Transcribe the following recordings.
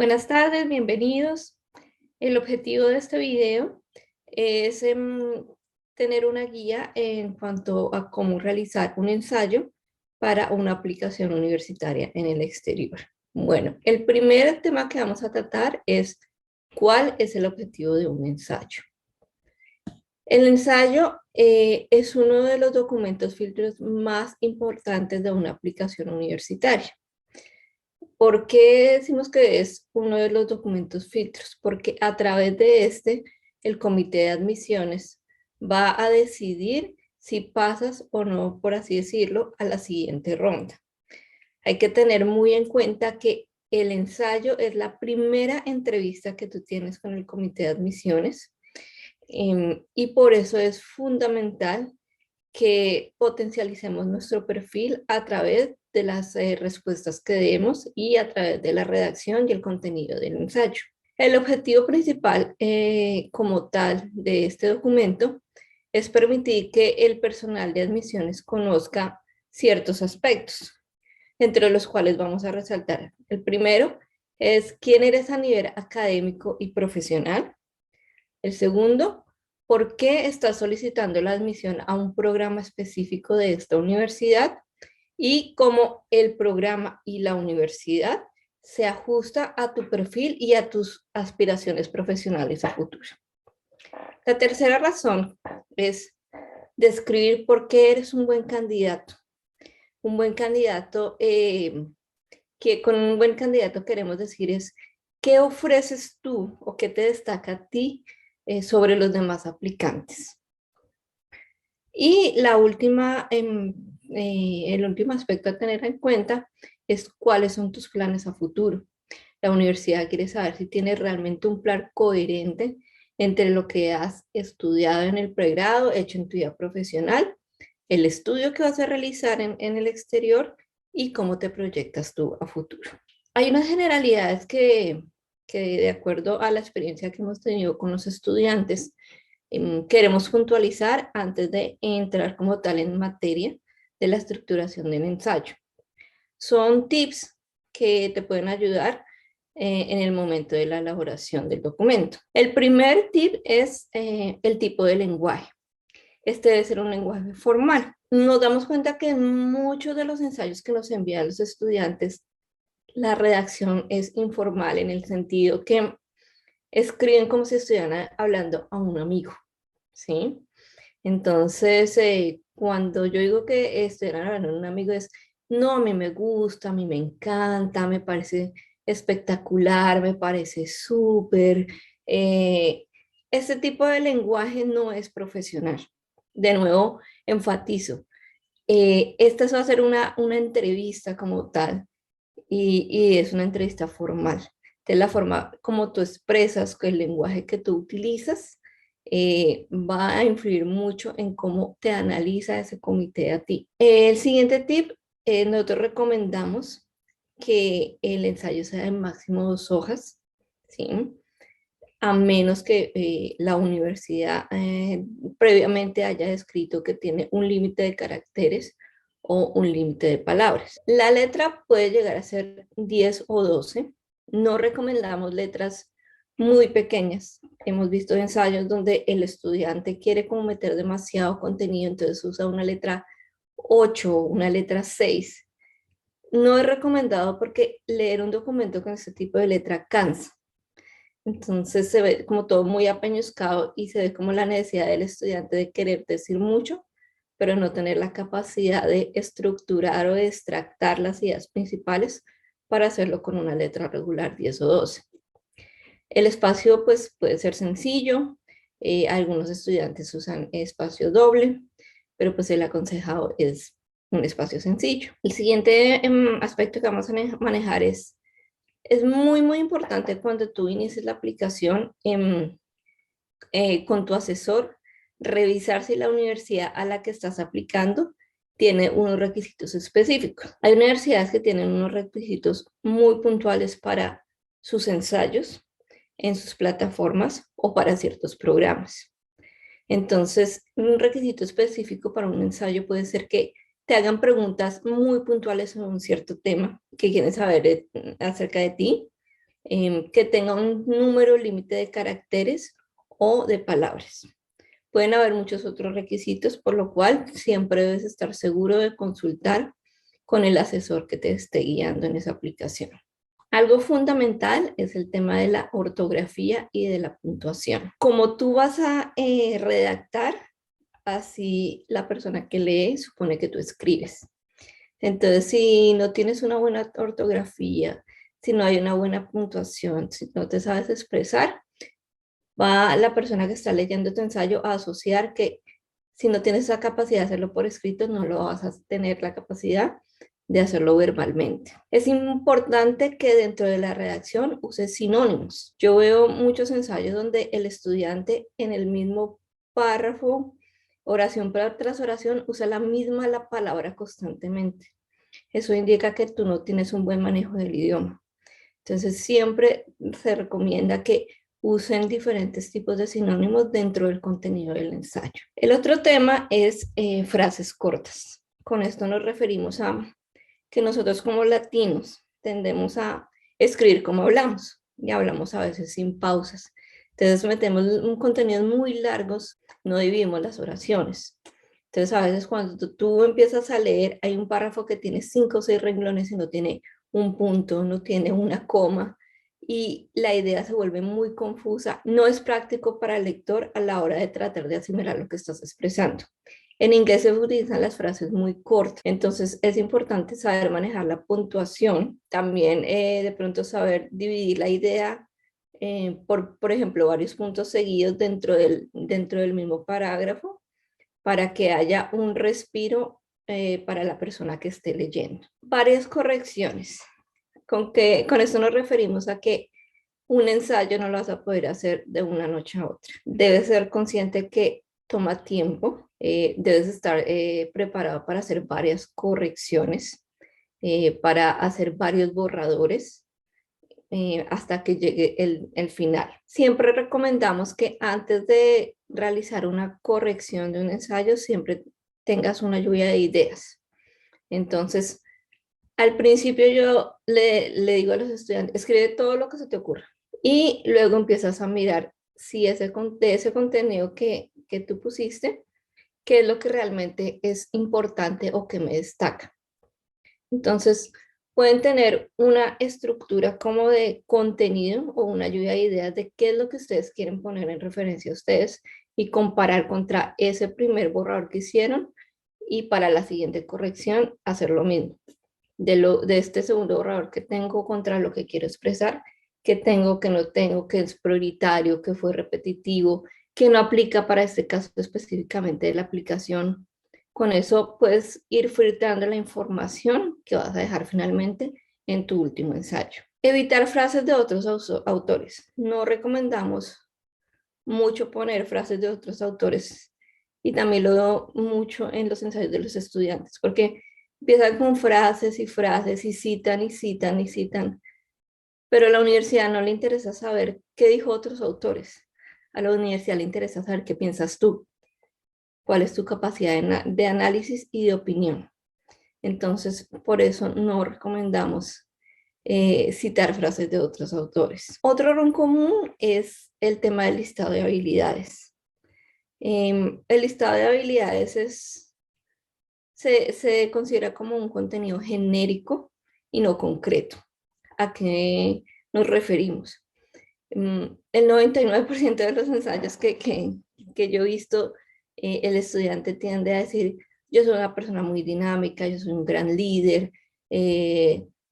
Buenas tardes, bienvenidos. El objetivo de este video es tener una guía en cuanto a cómo realizar un ensayo para una aplicación universitaria en el exterior. Bueno, el primer tema que vamos a tratar es cuál es el objetivo de un ensayo. El ensayo es uno de los documentos filtros más importantes de una aplicación universitaria. ¿Por qué decimos que es uno de los documentos filtros? Porque a través de el comité de admisiones va a decidir si pasas o no, por así decirlo, a la siguiente ronda. Hay que tener muy en cuenta que el ensayo es la primera entrevista que tú tienes con el comité de admisiones y por eso es fundamental que potencialicemos nuestro perfil a través de las respuestas que demos y a través de la redacción y el contenido del ensayo. El objetivo principal como tal de este documento es permitir que el personal de admisiones conozca ciertos aspectos, entre los cuales vamos a resaltar. El primero es quién eres a nivel académico y profesional. El segundo, ¿por qué estás solicitando la admisión a un programa específico de esta universidad? Y cómo el programa y la universidad se ajusta a tu perfil y a tus aspiraciones profesionales a futuro. La tercera razón es describir por qué eres un buen candidato. Un buen candidato, que con un buen candidato queremos decir es qué ofreces tú o qué te destaca a ti sobre los demás aplicantes. Y la última, el último aspecto a tener en cuenta es cuáles son tus planes a futuro. La universidad quiere saber si tienes realmente un plan coherente entre lo que has estudiado en el pregrado, hecho en tu vida profesional, el estudio que vas a realizar en el exterior y cómo te proyectas tú a futuro. Hay unas generalidades que de acuerdo a la experiencia que hemos tenido con los estudiantes, queremos puntualizar antes de entrar como tal en materia de la estructuración del ensayo. Son tips que te pueden ayudar en el momento de la elaboración del documento. El primer tip es el tipo de lenguaje. Este debe ser un lenguaje formal. Nos damos cuenta que en muchos de los ensayos que nos envían los estudiantes, la redacción es informal en el sentido que escriben como si estuvieran hablando a un amigo, ¿sí? Entonces, cuando yo digo que estuvieran hablando a un amigo es, no, a mí me gusta, a mí me encanta, me parece espectacular, me parece súper. Este tipo de lenguaje no es profesional. De nuevo, enfatizo, esta va a ser una entrevista como tal y es una entrevista formal. De la forma como tú expresas, el lenguaje que tú utilizas, va a influir mucho en cómo te analiza ese comité a ti. El siguiente tip, nosotros recomendamos que el ensayo sea de máximo 2 hojas, ¿sí? A menos que la universidad previamente haya escrito que tiene un límite de caracteres o un límite de palabras. La letra puede llegar a ser 10 o 12. No recomendamos letras muy pequeñas. Hemos visto ensayos donde el estudiante quiere como meter demasiado contenido, entonces usa una letra 8, una letra 6. No es recomendado porque leer un documento con este tipo de letra cansa. Entonces se ve como todo muy apeñuscado y se ve como la necesidad del estudiante de querer decir mucho, pero no tener la capacidad de estructurar o de extractar las ideas principales para hacerlo con una letra regular 10 o 12. El espacio pues puede ser sencillo, algunos estudiantes usan espacio doble, pero pues el aconsejado es un espacio sencillo. El siguiente aspecto que vamos a manejar es muy, muy importante cuando tú inicies la aplicación con tu asesor, revisar si la universidad a la que estás aplicando tiene unos requisitos específicos. Hay universidades que tienen unos requisitos muy puntuales para sus ensayos en sus plataformas o para ciertos programas. Entonces, un requisito específico para un ensayo puede ser que te hagan preguntas muy puntuales sobre un cierto tema que quieren saber acerca de ti, que tenga un número límite de caracteres o de palabras. Pueden haber muchos otros requisitos, por lo cual siempre debes estar seguro de consultar con el asesor que te esté guiando en esa aplicación. Algo fundamental es el tema de la ortografía y de la puntuación. Como tú vas a redactar, así la persona que lee supone que tú escribes. Entonces, si no tienes una buena ortografía, si no hay una buena puntuación, si no te sabes expresar, va la persona que está leyendo tu ensayo a asociar que si no tienes esa capacidad de hacerlo por escrito, no lo vas a tener la capacidad de hacerlo verbalmente. Es importante que dentro de la redacción uses sinónimos. Yo veo muchos ensayos donde el estudiante en el mismo párrafo, oración tras oración, usa la palabra constantemente. Eso indica que tú no tienes un buen manejo del idioma. Entonces siempre se recomienda que usen diferentes tipos de sinónimos dentro del contenido del ensayo. El otro tema es frases cortas. Con esto nos referimos a que nosotros como latinos tendemos a escribir como hablamos y hablamos a veces sin pausas. Entonces metemos contenidos muy largos, no dividimos las oraciones. Entonces a veces cuando tú empiezas a leer hay un párrafo que tiene 5 o 6 renglones y no tiene un punto, no tiene una coma y la idea se vuelve muy confusa. No es práctico para el lector a la hora de tratar de asimilar lo que estás expresando. En inglés se utilizan las frases muy cortas, entonces es importante saber manejar la puntuación, también de pronto saber dividir la idea por ejemplo, varios puntos seguidos dentro del mismo parágrafo para que haya un respiro para la persona que esté leyendo. Varias correcciones. Con esto nos referimos a que un ensayo no lo vas a poder hacer de una noche a otra. Debes ser consciente que toma tiempo, debes estar preparado para hacer varias correcciones, para hacer varios borradores hasta que llegue el final. Siempre recomendamos que antes de realizar una corrección de un ensayo, siempre tengas una lluvia de ideas. Entonces, al principio yo le digo a los estudiantes, escribe todo lo que se te ocurra y luego empiezas a mirar si de ese contenido que tú pusiste, qué es lo que realmente es importante o que me destaca. Entonces, pueden tener una estructura como de contenido o una lluvia de ideas de qué es lo que ustedes quieren poner en referencia a ustedes y comparar contra ese primer borrador que hicieron y para la siguiente corrección hacer lo mismo. De este segundo borrador que tengo contra lo que quiero expresar, que tengo, que no tengo, que es prioritario, que fue repetitivo, que no aplica para este caso específicamente de la aplicación. Con eso puedes ir filtrando la información que vas a dejar finalmente en tu último ensayo. Evitar frases de otros autores. No recomendamos mucho poner frases de otros autores y también lo veo mucho en los ensayos de los estudiantes, porque empiezan con frases y frases y citan y citan y citan, pero a la universidad no le interesa saber qué dijo otros autores. A la universidad le interesa saber qué piensas tú, cuál es tu capacidad de análisis y de opinión. Entonces, por eso no recomendamos citar frases de otros autores. Otro error común es el tema del listado de habilidades. El listado de habilidades se considera como un contenido genérico y no concreto. ¿A qué nos referimos? El 99% de los ensayos que yo he visto, el estudiante tiende a decir, yo soy una persona muy dinámica, yo soy un gran líder,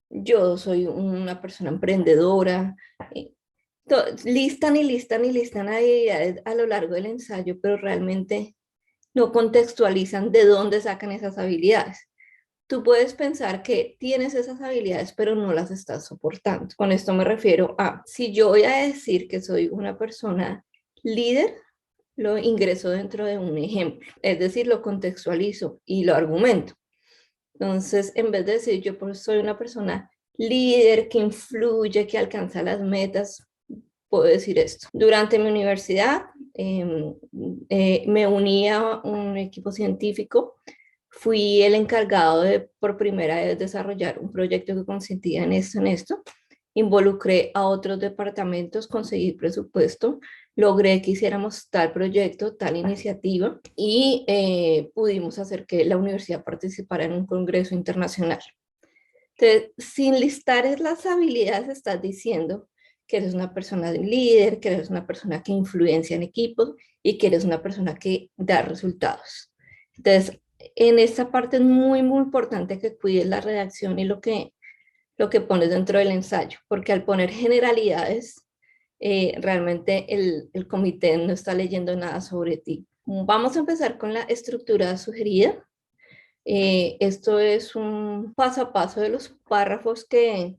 yo soy una persona emprendedora. Listan y listan y listan habilidades a lo largo del ensayo, pero realmente no contextualizan de dónde sacan esas habilidades. Tú puedes pensar que tienes esas habilidades, pero no las estás soportando. Con esto me refiero a, si yo voy a decir que soy una persona líder, lo ingreso dentro de un ejemplo, es decir, lo contextualizo y lo argumento. Entonces, en vez de decir yo soy una persona líder que influye, que alcanza las metas, puedo decir esto. Durante mi universidad me uní a un equipo científico. Fui el encargado de, por primera vez, desarrollar un proyecto que consistía en esto, involucré a otros departamentos, conseguí presupuesto, logré que hiciéramos tal proyecto, tal iniciativa y pudimos hacer que la universidad participara en un congreso internacional. Entonces, sin listar las habilidades, estás diciendo que eres una persona líder, que eres una persona que influencia en equipos y que eres una persona que da resultados. Entonces, en esta parte es muy, muy importante que cuides la redacción y lo que pones dentro del ensayo, porque al poner generalidades, realmente el comité no está leyendo nada sobre ti. Vamos a empezar con la estructura sugerida. Esto es un paso a paso de los párrafos que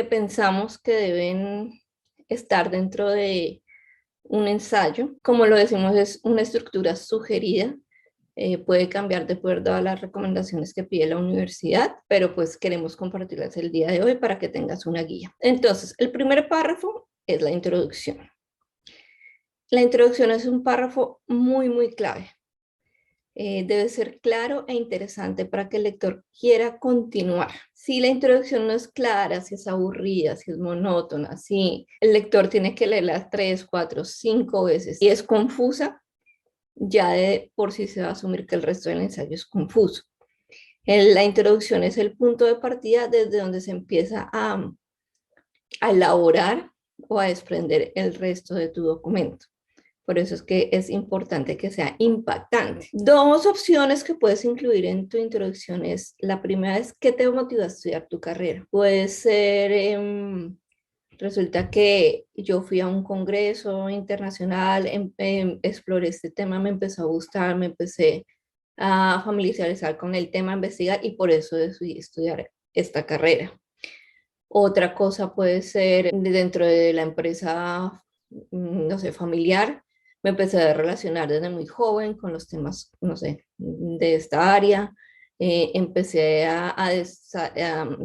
pensamos que deben estar dentro de un ensayo. Como lo decimos, es una estructura sugerida. Puede cambiar de acuerdo a las recomendaciones que pide la universidad, pero pues queremos compartirlas el día de hoy para que tengas una guía. Entonces, el primer párrafo es la introducción. La introducción es un párrafo muy, muy clave. Debe ser claro e interesante para que el lector quiera continuar. Si la introducción no es clara, si es aburrida, si es monótona, si el lector tiene que leerla 3, 4, 5 veces y es confusa, ya de por sí se va a asumir que el resto del ensayo es confuso. La introducción es el punto de partida desde donde se empieza a elaborar o a desprender el resto de tu documento. Por eso es que es importante que sea impactante. Dos opciones que puedes incluir en tu introducción es, la primera es, ¿qué te motiva a estudiar tu carrera? Puede ser, resulta que yo fui a un congreso internacional, exploré este tema, me empezó a gustar, me empecé a familiarizar con el tema, a investigar y por eso decidí estudiar esta carrera. Otra cosa puede ser dentro de la empresa, no sé, familiar. Me empecé a relacionar desde muy joven con los temas, no sé, de esta área. Empecé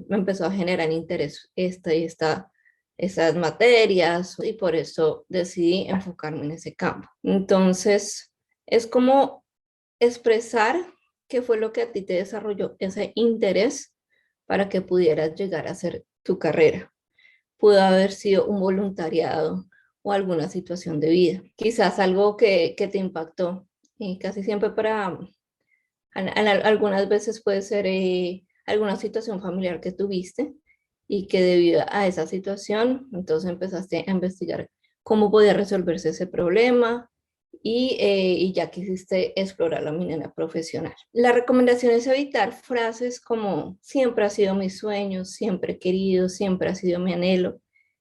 me empezó a generar interés estas materias y por eso decidí enfocarme en ese campo. Entonces, es como expresar qué fue lo que a ti te desarrolló ese interés para que pudieras llegar a hacer tu carrera. Pudo haber sido un voluntariado o alguna situación de vida. Quizás algo que te impactó. Y casi siempre algunas veces puede ser alguna situación familiar que tuviste y que debido a esa situación, entonces empezaste a investigar cómo podía resolverse ese problema y ya quisiste explorar la manera profesional. La recomendación es evitar frases como siempre ha sido mi sueño, siempre he querido, siempre ha sido mi anhelo.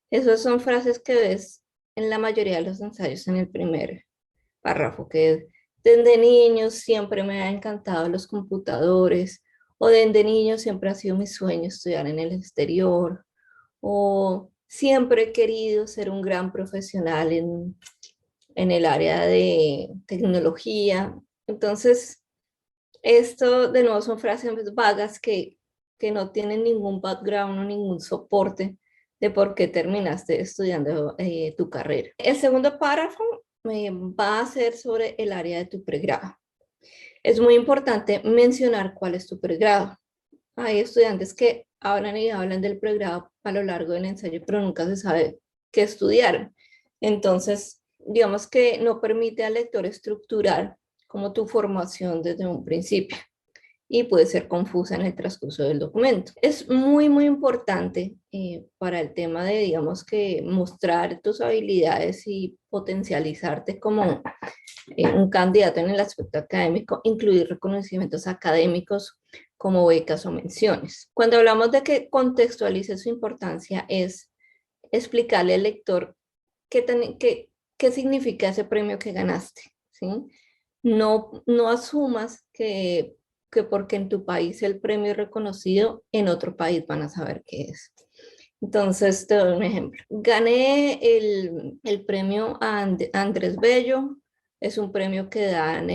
Esas son frases que ves en la mayoría de los ensayos en el primer párrafo, que es, desde niño siempre me ha encantado los computadores, o desde niño siempre ha sido mi sueño estudiar en el exterior, o siempre he querido ser un gran profesional en el área de tecnología. Entonces, esto de nuevo son frases vagas que no tienen ningún background o ningún soporte de por qué terminaste estudiando tu carrera. El segundo párrafo va a ser sobre el área de tu pregrado. Es muy importante mencionar cuál es tu pregrado. Hay estudiantes que hablan y hablan del pregrado a lo largo del ensayo, pero nunca se sabe qué estudiar. Entonces, digamos que no permite al lector estructurar como tu formación desde un principio y puede ser confusa en el transcurso del documento. Es muy, muy importante para el tema de, digamos que, mostrar tus habilidades y potencializarte como un candidato en el aspecto académico, incluir reconocimientos académicos como becas o menciones. Cuando hablamos de que contextualice su importancia es explicarle al lector qué significa ese premio que ganaste, ¿sí? No asumas que porque en tu país el premio es reconocido, en otro país van a saber qué es. Entonces, te doy un ejemplo. Gané el premio Andrés Bello. Es un premio que dan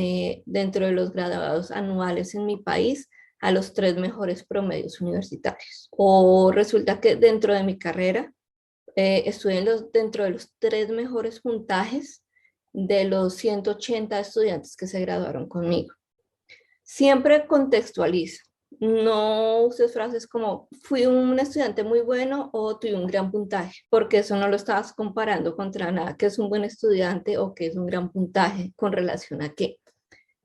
dentro de los graduados anuales en mi país a los 3 mejores promedios universitarios. O resulta que dentro de mi carrera estudié dentro de los 3 mejores puntajes de los 180 estudiantes que se graduaron conmigo. Siempre contextualizo. No uses frases como fui un estudiante muy bueno o tuve un gran puntaje, porque eso no lo estabas comparando contra nada, que es un buen estudiante o que es un gran puntaje con relación a qué.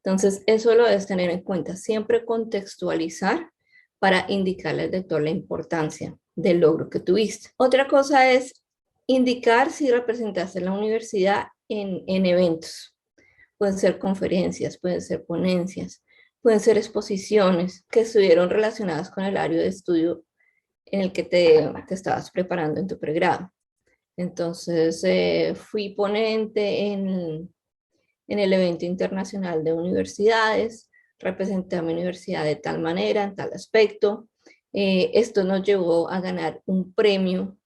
Entonces, eso lo debes tener en cuenta. Siempre contextualizar para indicarle al lector la importancia del logro que tuviste. Otra cosa es indicar si representaste la universidad en eventos. Pueden ser conferencias, pueden ser ponencias, pueden ser exposiciones que estuvieron relacionadas con el área de estudio en el que te estabas preparando en tu pregrado. Entonces, fui ponente en el evento internacional de universidades, representé a mi universidad de tal manera, en tal aspecto. Esto nos llevó a ganar un premio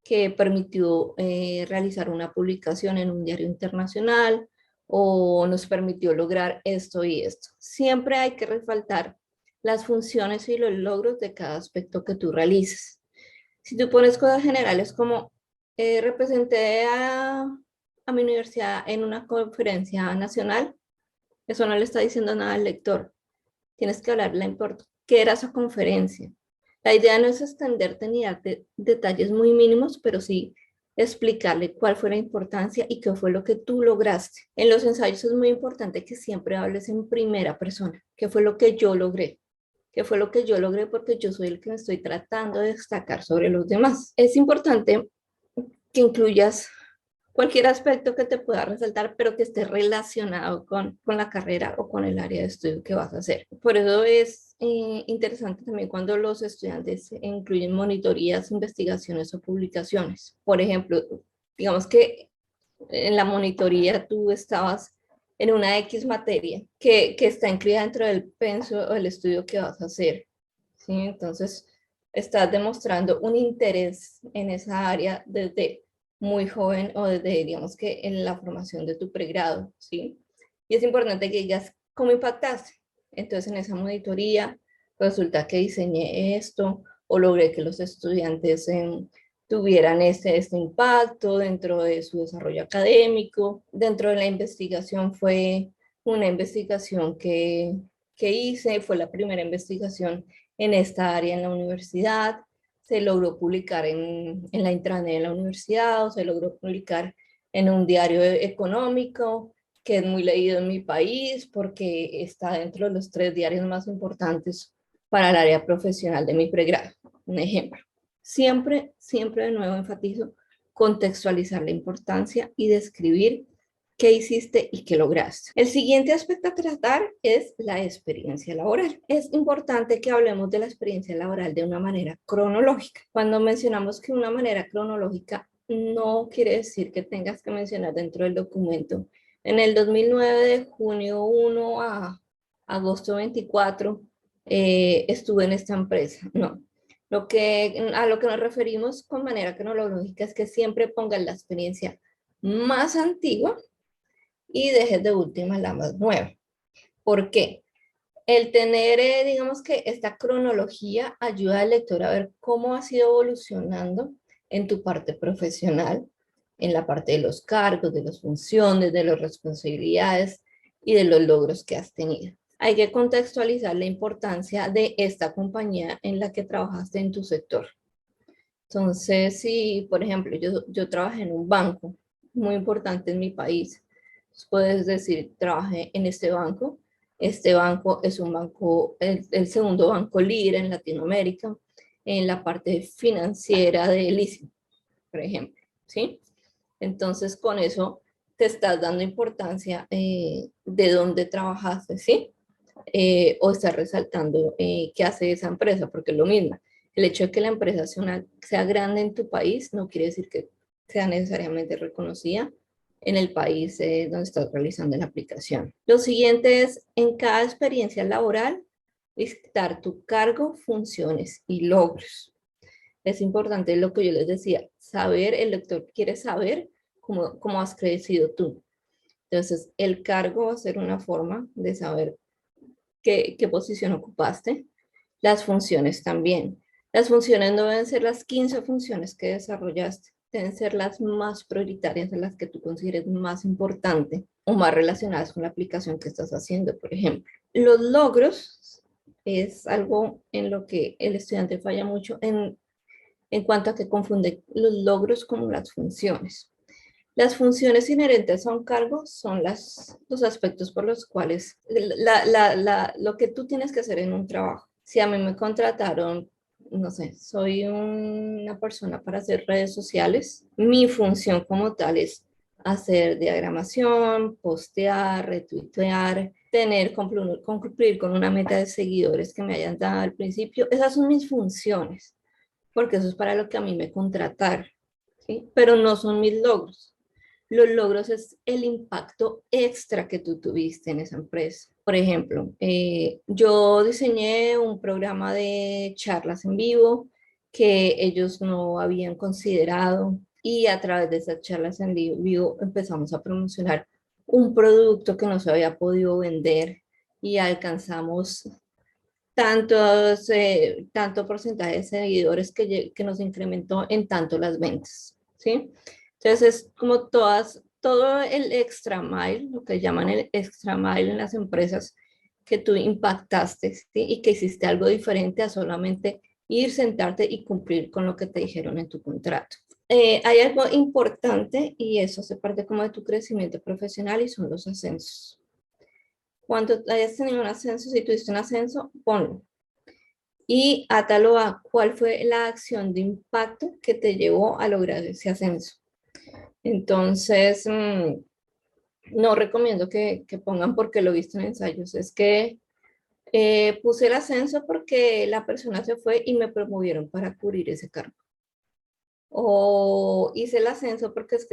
que permitió realizar una publicación en un diario internacional o nos permitió lograr esto y esto. Siempre hay que resaltar las funciones y los logros de cada aspecto que tú realices. Si tú pones cosas generales como representé a mi universidad en una conferencia nacional, eso no le está diciendo nada al lector. Tienes que hablarle en corto. ¿Qué era esa conferencia? La idea no es extenderte ni darte detalles muy mínimos, pero sí explicarle cuál fue la importancia y qué fue lo que tú lograste. En los ensayos es muy importante que siempre hables en primera persona. ¿Qué fue lo que yo logré? ¿Qué fue lo que yo logré? Porque yo soy el que me estoy tratando de destacar sobre los demás. Es importante que incluyas cualquier aspecto que te pueda resaltar, pero que esté relacionado con la carrera o con el área de estudio que vas a hacer. Por eso es interesante también cuando los estudiantes incluyen monitorías, investigaciones o publicaciones. Por ejemplo, digamos que en la monitoría tú estabas en una X materia que está incluida dentro del penso o el estudio que vas a hacer. ¿Sí? Entonces, estás demostrando un interés en esa área desde muy joven o desde, digamos que en la formación de tu pregrado, ¿sí? Y es importante que digas cómo impactaste. Entonces, en esa monitoría resulta que diseñé esto o logré que los estudiantes tuvieran este impacto dentro de su desarrollo académico. Dentro de la investigación fue una investigación que hice, fue la primera investigación en esta área en la universidad, se logró publicar en la intranet de la universidad o se logró publicar en un diario económico que es muy leído en mi país porque está dentro de los 3 diarios más importantes para el área profesional de mi pregrado. Un ejemplo. Siempre, siempre de nuevo enfatizo contextualizar la importancia y describir qué hiciste y qué lograste. El siguiente aspecto a tratar es la experiencia laboral. Es importante que hablemos de la experiencia laboral de una manera cronológica. Cuando mencionamos que una manera cronológica no quiere decir que tengas que mencionar dentro del documento en el 2009 de junio 1 a agosto 24 estuve en esta empresa. No. A lo que nos referimos con manera cronológica es que siempre pongan la experiencia más antigua y dejes de última la más nueva. ¿Por qué? El tener, digamos que esta cronología ayuda al lector a ver cómo has ido evolucionando en tu parte profesional, en la parte de los cargos, de las funciones, de las responsabilidades y de los logros que has tenido. Hay que contextualizar la importancia de esta compañía en la que trabajaste en tu sector. Entonces, si, por ejemplo, yo trabajé en un banco muy importante en mi país, puedes decir, trabajé en este banco. Este banco es un banco, el segundo banco líder en Latinoamérica en la parte financiera de leasing, por ejemplo, ¿sí? Entonces, con eso te estás dando importancia de dónde trabajaste, ¿sí? O estás resaltando qué hace esa empresa, porque es lo mismo. El hecho de que la empresa sea grande en tu país no quiere decir que sea necesariamente reconocida en el país donde estás realizando la aplicación. Lo siguiente es, en cada experiencia laboral, listar tu cargo, funciones y logros. Es importante lo que yo les decía, saber, el lector quiere saber cómo has crecido tú. Entonces, el cargo va a ser una forma de saber qué posición ocupaste, las funciones también. Las funciones no deben ser las 15 funciones que desarrollaste, deben ser las más prioritarias, las que tú consideres más importante o más relacionadas con la aplicación que estás haciendo, por ejemplo. Los logros es algo en lo que el estudiante falla mucho en cuanto a que confunde los logros con las funciones. Las funciones inherentes a un cargo son los aspectos por los cuales lo que tú tienes que hacer en un trabajo. Si a mí me contrataron, no sé, soy una persona para hacer redes sociales, mi función como tal es hacer diagramación, postear, retuitear, cumplir con una meta de seguidores que me hayan dado al principio. Esas son mis funciones, porque eso es para lo que a mí me contrataron, ¿sí? Pero no son mis logros. Los logros es el impacto extra que tú tuviste en esa empresa. Por ejemplo, yo diseñé un programa de charlas en vivo que ellos no habían considerado y a través de esas charlas en vivo empezamos a promocionar un producto que no se había podido vender y alcanzamos tanto porcentaje de seguidores que nos incrementó en tanto las ventas, ¿sí? Entonces es como todo el extra mile, lo que llaman el extra mile en las empresas, que tú impactaste, ¿sí? Y que hiciste algo diferente a solamente ir, sentarte y cumplir con lo que te dijeron en tu contrato. Hay algo importante y eso hace parte como de tu crecimiento profesional y son los ascensos. Cuando hayas tenido un ascenso, si tuviste un ascenso, ponlo y átalo a cuál fue la acción de impacto que te llevó a lograr ese ascenso. Entonces, no recomiendo que pongan porque lo viste en ensayos. Es que puse el ascenso porque la persona se fue y me promovieron para cubrir ese cargo. O hice el ascenso porque es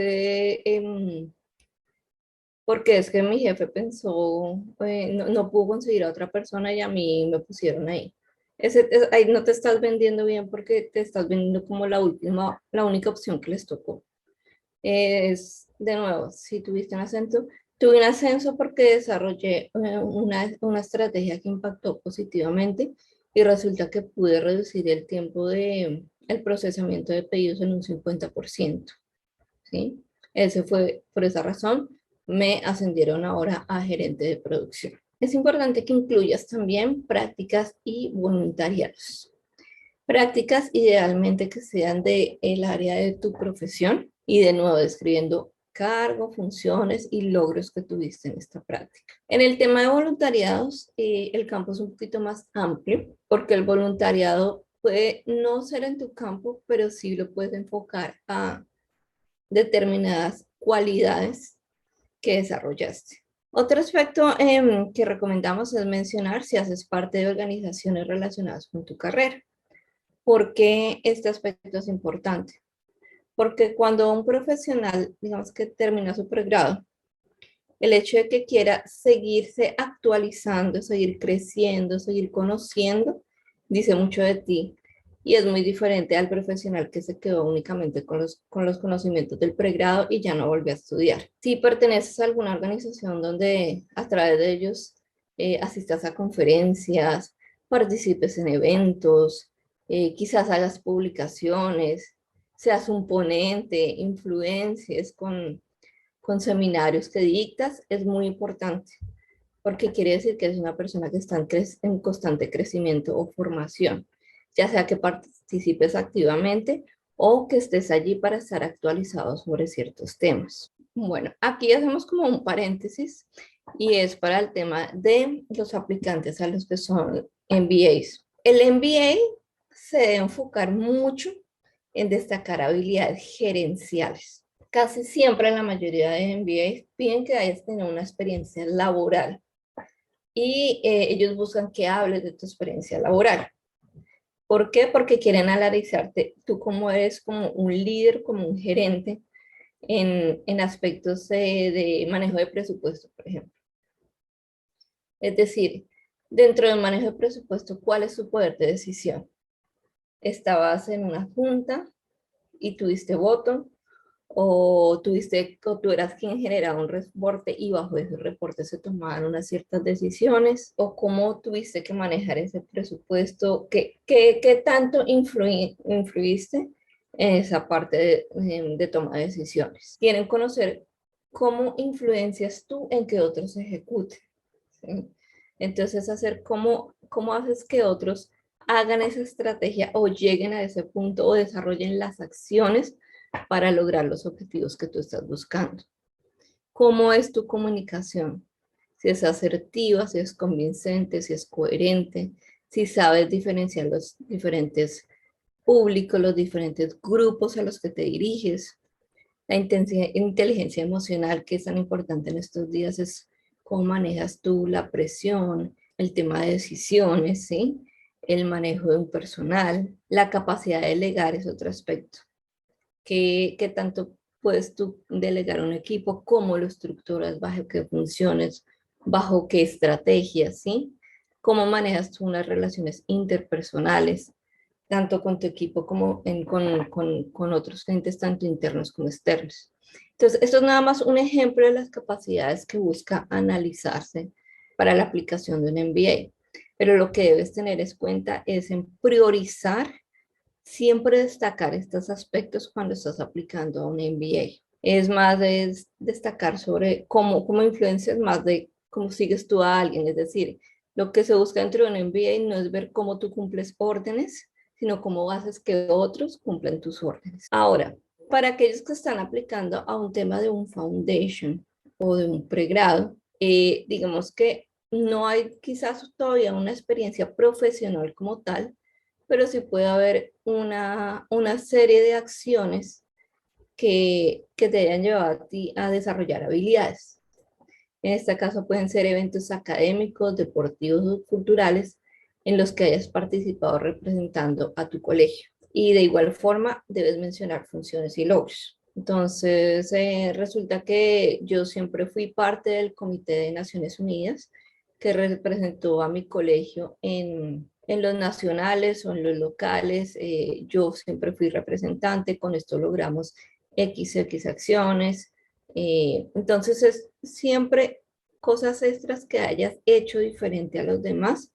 que mi jefe pensó, no pudo conseguir a otra persona y a mí me pusieron ahí. Ahí no te estás vendiendo bien porque te estás vendiendo como la única opción que les tocó. De nuevo, si tuviste un ascenso, tuve un ascenso porque desarrollé una estrategia que impactó positivamente y resulta que pude reducir el tiempo de el procesamiento de pedidos en un 50%, ¿sí? Por esa razón, me ascendieron ahora a gerente de producción. Es importante que incluyas también prácticas y voluntariados. Prácticas idealmente que sean del área de tu profesión y de nuevo describiendo cargo, funciones y logros que tuviste en esta práctica. En el tema de voluntariados, el campo es un poquito más amplio porque el voluntariado puede no ser en tu campo, pero sí lo puedes enfocar a determinadas cualidades que desarrollaste. Otro aspecto que recomendamos es mencionar si haces parte de organizaciones relacionadas con tu carrera. ¿Por qué este aspecto es importante? Porque cuando un profesional, digamos que termina su pregrado, el hecho de que quiera seguirse actualizando, seguir creciendo, seguir conociendo, dice mucho de ti. Y es muy diferente al profesional que se quedó únicamente con los conocimientos del pregrado y ya no volvió a estudiar. Si perteneces a alguna organización donde a través de ellos asistas a conferencias, participes en eventos, quizás hagas publicaciones, seas un ponente, influencies con seminarios que dictas, es muy importante, porque quiere decir que eres una persona que está en constante crecimiento o formación, ya sea que participes activamente o que estés allí para estar actualizado sobre ciertos temas. Bueno, aquí hacemos como un paréntesis y es para el tema de los aplicantes a los que son MBAs. El MBA se debe enfocar mucho en destacar habilidades gerenciales. Casi siempre la mayoría de MBAs piden que hayas tenido una experiencia laboral y ellos buscan que hables de tu experiencia laboral. ¿Por qué? Porque quieren analizarte tú como eres como un líder, como un gerente en aspectos de manejo de presupuesto, por ejemplo. Es decir, dentro del manejo de presupuesto, ¿cuál es su poder de decisión? ¿Estabas en una junta y tuviste voto? ¿O tú eras quien generaba un reporte y bajo ese reporte se tomaban unas ciertas decisiones? ¿O cómo tuviste que manejar ese presupuesto? ¿Qué tanto influiste en esa parte de toma de decisiones? Quieren conocer cómo influencias tú en que otros ejecuten, ¿sí? Entonces, hacer cómo haces que otros hagan esa estrategia o lleguen a ese punto o desarrollen las acciones para lograr los objetivos que tú estás buscando. ¿Cómo es tu comunicación? Si es asertiva, si es convincente, si es coherente, si sabes diferenciar los diferentes públicos, los diferentes grupos a los que te diriges. La inteligencia emocional, que es tan importante en estos días, es cómo manejas tú la presión, el tema de decisiones, ¿sí? El manejo de un personal, la capacidad de delegar es otro aspecto. ¿Qué tanto puedes tú delegar a un equipo? ¿Cómo lo estructuras? ¿Bajo qué funciones? ¿Bajo qué estrategias? ¿Sí? ¿Cómo manejas tú unas relaciones interpersonales, tanto con tu equipo como con otros clientes, tanto internos como externos? Entonces, esto es nada más un ejemplo de las capacidades que busca analizarse para la aplicación de un MBA. Pero lo que debes tener en cuenta es en priorizar, siempre destacar estos aspectos cuando estás aplicando a un MBA. Es más de destacar sobre cómo influencias, más de cómo sigues tú a alguien. Es decir, lo que se busca dentro de un MBA no es ver cómo tú cumples órdenes, sino cómo haces que otros cumplan tus órdenes. Ahora, para aquellos que están aplicando a un tema de un foundation o de un pregrado, digamos que no hay quizás todavía una experiencia profesional como tal, pero sí puede haber una serie de acciones que te hayan llevado a ti a desarrollar habilidades. En este caso pueden ser eventos académicos, deportivos o culturales en los que hayas participado representando a tu colegio. Y de igual forma debes mencionar funciones y logros. Entonces, resulta que yo siempre fui parte del Comité de Naciones Unidas que representó a mi colegio en los nacionales o en los locales. Yo siempre fui representante, con esto logramos X acciones. Entonces, es siempre cosas extras que hayas hecho diferente a los demás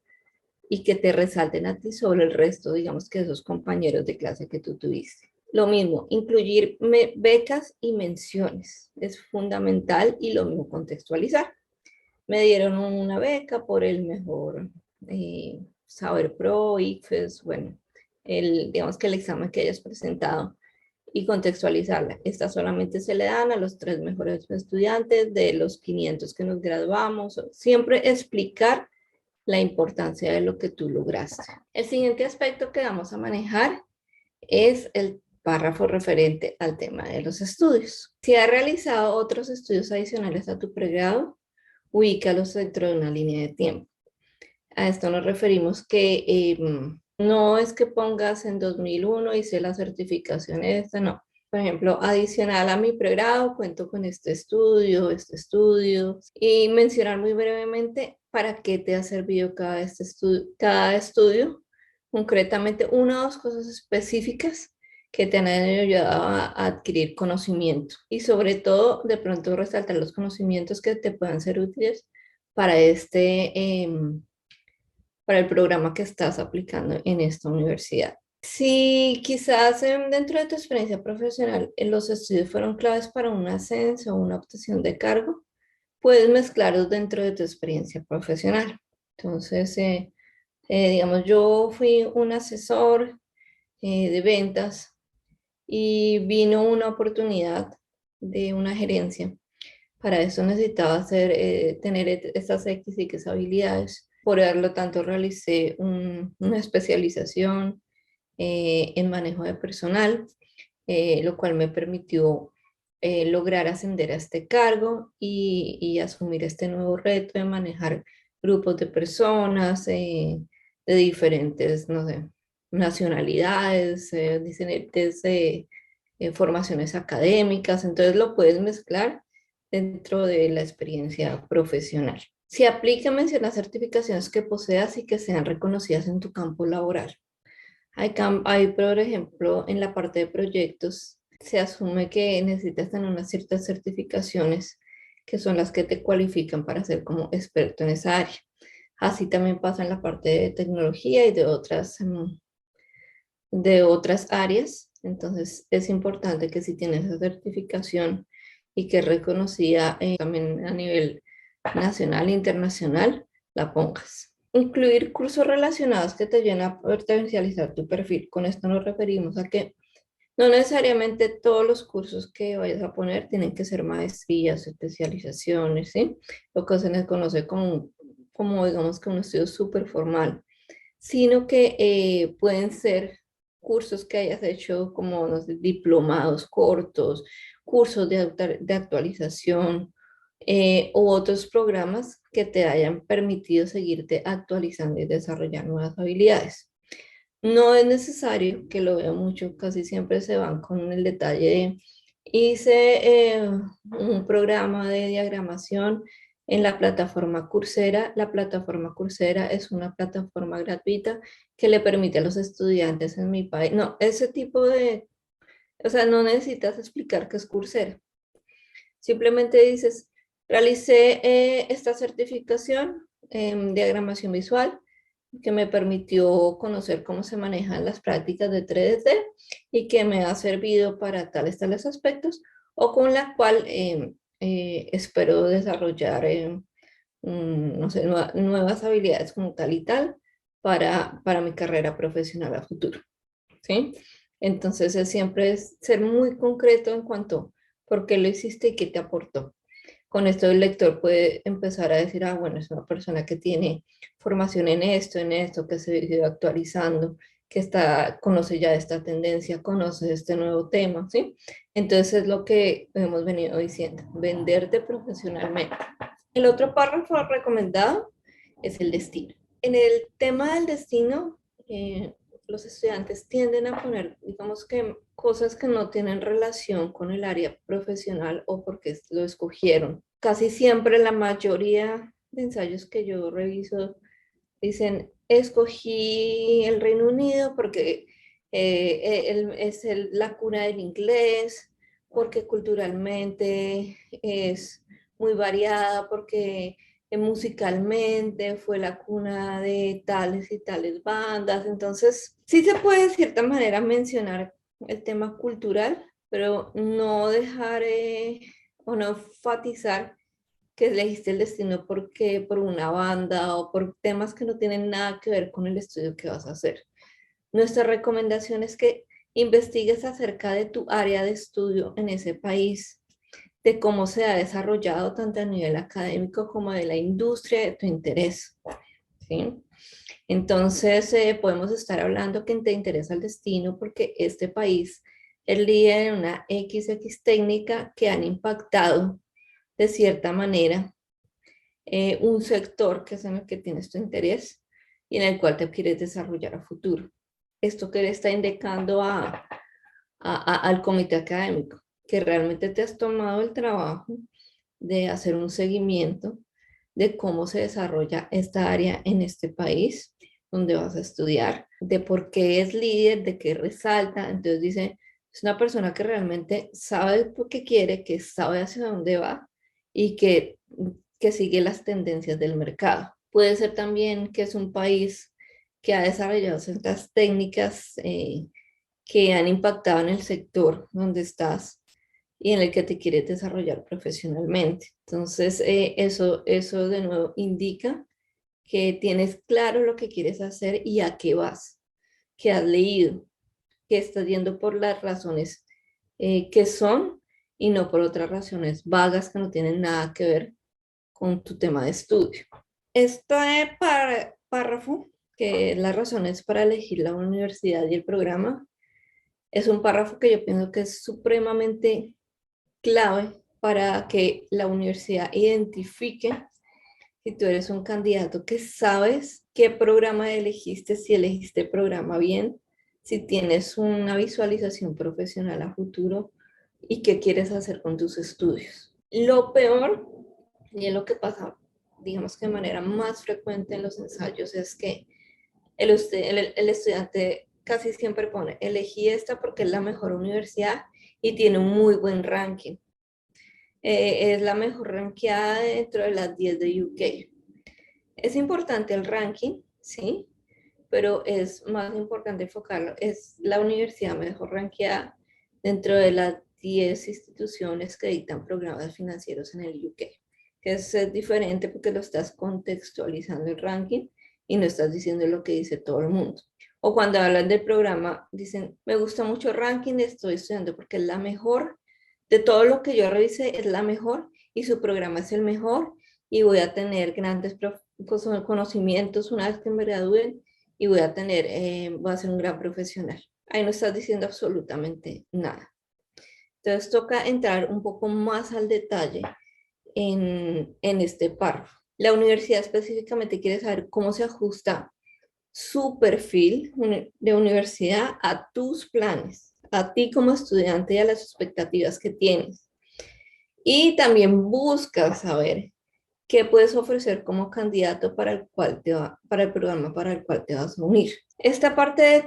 y que te resalten a ti sobre el resto, digamos que esos compañeros de clase que tú tuviste. Lo mismo, incluir becas y menciones es fundamental, y lo mismo contextualizar. Me dieron una beca por el mejor Saber Pro, ICFES, bueno, digamos que el examen que hayas presentado, y contextualizarla. Esta solamente se le dan a los 3 mejores estudiantes de los 500 que nos graduamos. Siempre explicar la importancia de lo que tú lograste. El siguiente aspecto que vamos a manejar es el párrafo referente al tema de los estudios. Si has realizado otros estudios adicionales a tu pregrado, ubícalos dentro de una línea de tiempo. A esto nos referimos que no es que pongas en 2001 hice la certificación esta, no. Por ejemplo, adicional a mi pregrado, cuento con este estudio, y mencionar muy brevemente para qué te ha servido cada estudio, concretamente una o dos cosas específicas que te han ayudado a adquirir conocimiento, y sobre todo, de pronto resaltar los conocimientos que te puedan ser útiles para para el programa que estás aplicando en esta universidad. Si quizás dentro de tu experiencia profesional los estudios fueron claves para un ascenso o una obtención de cargo, puedes mezclarlos dentro de tu experiencia profesional. Entonces, digamos, yo fui un asesor de ventas y vino una oportunidad de una gerencia. Para eso necesitaba tener estas X y X habilidades. Por lo tanto, realicé una especialización en manejo de personal, lo cual me permitió lograr ascender a este cargo y asumir este nuevo reto de manejar grupos de personas de diferentes, no sé, nacionalidades, diferentes formaciones académicas. Entonces lo puedes mezclar dentro de la experiencia profesional. Si aplica, menciona certificaciones que poseas y que sean reconocidas en tu campo laboral. Hay, por ejemplo, en la parte de proyectos, se asume que necesitas tener unas ciertas certificaciones que son las que te cualifican para ser como experto en esa área. Así también pasa en la parte de tecnología y de otras áreas. Entonces, es importante que si tienes esa certificación y que es reconocida también a nivel nacional e internacional, la pongas. Incluir cursos relacionados que te ayuden a potencializar tu perfil. Con esto nos referimos a que no necesariamente todos los cursos que vayas a poner tienen que ser maestrías, especializaciones, ¿sí? Lo que se les conoce como digamos que un estudio súper formal, sino que pueden ser cursos que hayas hecho como no sé, diplomados cortos, cursos de actualización u otros programas que te hayan permitido seguirte actualizando y desarrollar nuevas habilidades. No es necesario, que lo veo mucho, casi siempre se van con el detalle de hice un programa de diagramación en la plataforma Coursera. La plataforma Coursera es una plataforma gratuita que le permite a los estudiantes en mi país. No, ese tipo de, o sea, no necesitas explicar qué es Coursera. Simplemente dices, realicé esta certificación en diagramación visual que me permitió conocer cómo se manejan las prácticas de 3D y que me ha servido para tales aspectos, o con la cual espero desarrollar no sé, nuevas habilidades como tal y tal para mi carrera profesional a futuro, ¿sí? Entonces, siempre es ser muy concreto en cuanto a por qué lo hiciste y qué te aportó. Con esto el lector puede empezar a decir, ah, bueno, es una persona que tiene formación en esto, que se ha ido actualizando, que conoce ya esta tendencia, conoce este nuevo tema, ¿sí? Entonces es lo que hemos venido diciendo, venderte profesionalmente. El otro párrafo recomendado es el destino. En el tema del destino, los estudiantes tienden a poner, digamos que cosas que no tienen relación con el área profesional o porque lo escogieron. Casi siempre la mayoría de ensayos que yo reviso dicen, escogí el Reino Unido porque la cuna del inglés, porque culturalmente es muy variada, porque musicalmente fue la cuna de tales y tales bandas. Entonces, sí se puede de cierta manera mencionar el tema cultural, pero no dejar o no enfatizar que elegiste el destino porque por una banda o por temas que no tienen nada que ver con el estudio que vas a hacer. Nuestra recomendación es que investigues acerca de tu área de estudio en ese país, de cómo se ha desarrollado tanto a nivel académico como de la industria de tu interés, ¿sí? Entonces, podemos estar hablando que te interesa el destino porque este país es líder en una XX técnica que han impactado de cierta manera un sector que es en el que tienes tu interés y en el cual te quieres desarrollar a futuro. Esto que le está indicando al comité académico, que realmente te has tomado el trabajo de hacer un seguimiento de cómo se desarrolla esta área en este país donde vas a estudiar, de por qué es líder, de qué resalta. Entonces dice, es una persona que realmente sabe lo que quiere, que sabe hacia dónde va y que sigue las tendencias del mercado. Puede ser también que es un país que ha desarrollado ciertas técnicas que han impactado en el sector donde estás y en el que te quieres desarrollar profesionalmente. Entonces, eso de nuevo indica que tienes claro lo que quieres hacer y a qué vas, que has leído, que estás yendo por las razones que son y no por otras razones vagas que no tienen nada que ver con tu tema de estudio. Este párrafo, que es las razones para elegir la universidad y el programa, es un párrafo que yo pienso que es supremamente clave para que la universidad identifique si tú eres un candidato que sabes qué programa elegiste, si elegiste el programa bien, si tienes una visualización profesional a futuro y qué quieres hacer con tus estudios. Lo peor, y es lo que pasa, digamos que de manera más frecuente en los ensayos, es que el estudiante casi siempre pone, elegí esta porque es la mejor universidad y tiene un muy buen ranking. Es la mejor rankeada dentro de las 10 de UK. Es importante el ranking, sí, pero es más importante enfocarlo. Es la universidad mejor rankeada dentro de las 10 instituciones que dictan programas financieros en el UK. que es diferente porque lo estás contextualizando el ranking y no estás diciendo lo que dice todo el mundo. O cuando hablan del programa, dicen, me gusta mucho ranking, estoy estudiando porque es la mejor, de todo lo que yo revisé es la mejor y su programa es el mejor y voy a tener grandes conocimientos una vez que me gradúen y voy a ser un gran profesional. Ahí no estás diciendo absolutamente nada. Entonces toca entrar un poco más al detalle en este párrafo. La universidad específicamente quiere saber cómo se ajusta su perfil de universidad a tus planes, a ti como estudiante y a las expectativas que tienes. Y también busca saber qué puedes ofrecer como candidato para el programa para el cual te vas a unir. Esta parte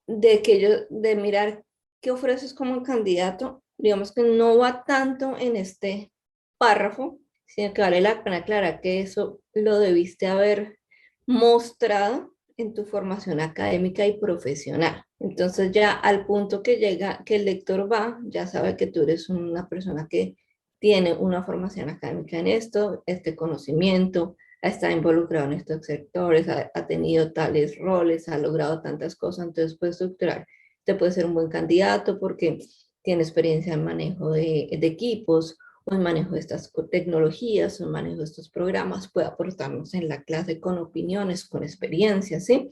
de mirar qué ofreces como candidato, digamos que no va tanto en este párrafo, sino que vale la pena aclarar que eso lo debiste haber mostrado en tu formación académica y profesional. Entonces ya al punto que llega, que el lector va, ya sabe que tú eres una persona que tiene una formación académica en esto, este conocimiento, ha estado involucrado en estos sectores, ha tenido tales roles, ha logrado tantas cosas, entonces puedes doctorar. Te puede ser un buen candidato porque tiene experiencia en manejo de equipos o en manejo de estas tecnologías o en manejo de estos programas, puede aportarnos en la clase con opiniones, con experiencias, ¿sí?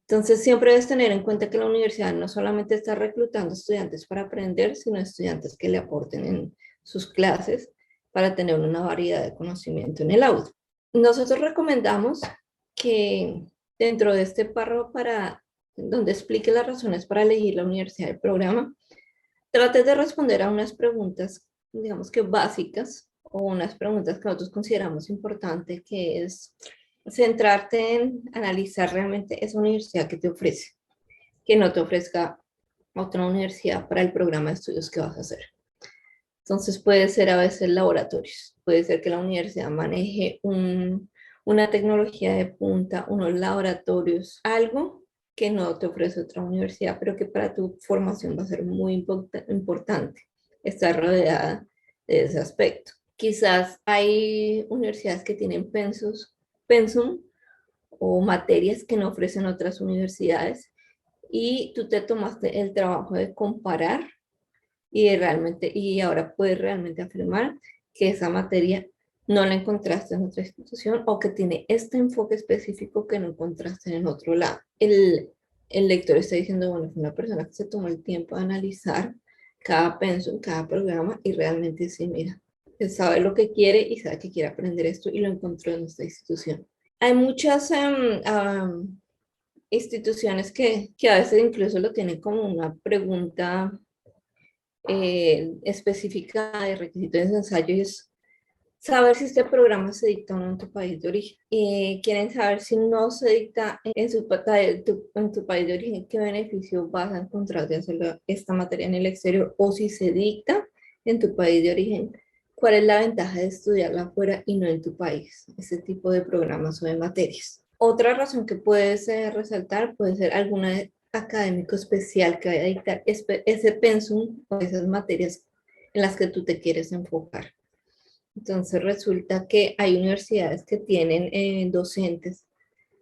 Entonces siempre debes tener en cuenta que la universidad no solamente está reclutando estudiantes para aprender, sino estudiantes que le aporten en sus clases para tener una variedad de conocimiento en el aula. Nosotros recomendamos que dentro de este párrafo donde explique las razones para elegir la universidad del programa, trates de responder a unas preguntas, digamos que básicas, o unas preguntas que nosotros consideramos importantes, que es centrarte en analizar realmente esa universidad que te ofrece, que no te ofrezca otra universidad para el programa de estudios que vas a hacer. Entonces puede ser a veces laboratorios, puede ser que la universidad maneje una tecnología de punta, unos laboratorios, algo que no te ofrece otra universidad, pero que para tu formación va a ser muy importante estar rodeada de ese aspecto. Quizás hay universidades que tienen pensum o materias que no ofrecen otras universidades y tú te tomaste el trabajo de comparar y ahora puedes realmente afirmar que esa materia no la encontraste en otra institución o que tiene este enfoque específico que no encontraste en otro lado. El lector está diciendo, bueno, es una persona que se tomó el tiempo de analizar cada pensum, cada programa y realmente sí, mira, él sabe lo que quiere y sabe que quiere aprender esto y lo encontró en esta institución. Hay muchas instituciones que a veces incluso lo tienen como una pregunta específica de requisitos de ensayo es saber si este programa se dicta o no en tu país de origen. Y quieren saber si no se dicta en tu país de origen, qué beneficio vas a encontrar de hacer esta materia en el exterior, o si se dicta en tu país de origen, cuál es la ventaja de estudiarla afuera y no en tu país, ese tipo de programas o de materias. Otra razón que puedes resaltar puede ser alguna académico especial que vaya a dictar ese pensum o esas materias en las que tú te quieres enfocar. Entonces resulta que hay universidades que tienen docentes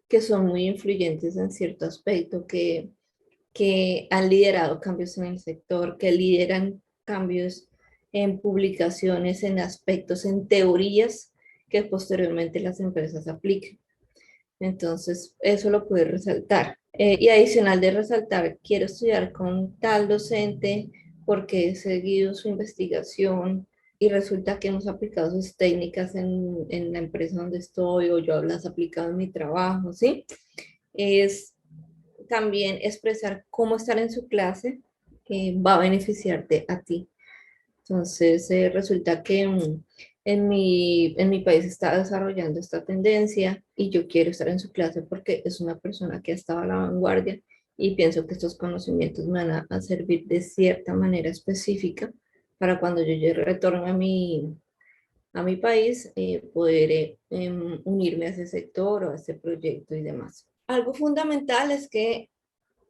que son muy influyentes en cierto aspecto, que han liderado cambios en el sector, que lideran cambios en publicaciones, en aspectos, en teorías que posteriormente las empresas apliquen. Entonces, eso lo puedes resaltar. Y adicional de resaltar, quiero estudiar con tal docente porque he seguido su investigación y resulta que hemos aplicado sus técnicas en la empresa donde estoy o yo las he aplicado en mi trabajo, ¿sí? Es también expresar cómo estar en su clase va a beneficiarte a ti. Entonces, resulta que en mi país está desarrollando esta tendencia y yo quiero estar en su clase porque es una persona que ha estado a la vanguardia y pienso que estos conocimientos me van a servir de cierta manera específica para cuando yo retorno a mi país, poder unirme a ese sector o a ese proyecto y demás. Algo fundamental es que